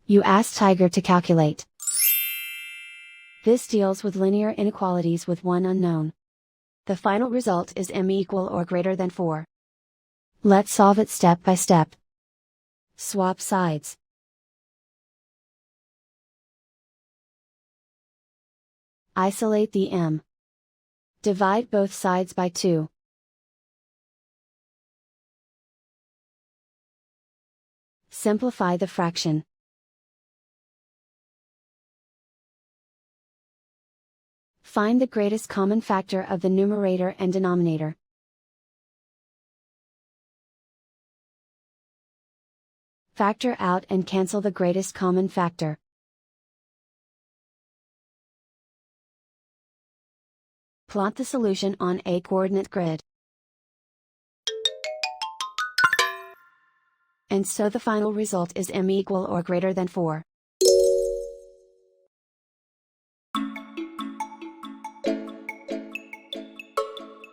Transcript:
You ask Tiger to calculate. This deals with linear inequalities with one unknown. The final result is m equal or greater than 4. Let's solve it step by step. Swap sides. Isolate the m. Divide both sides by 2. Simplify the fraction. Find the greatest common factor of the numerator and denominator. Factor out and cancel the greatest common factor. Plot the solution on a coordinate grid. And so the final result is m equal or greater than 4.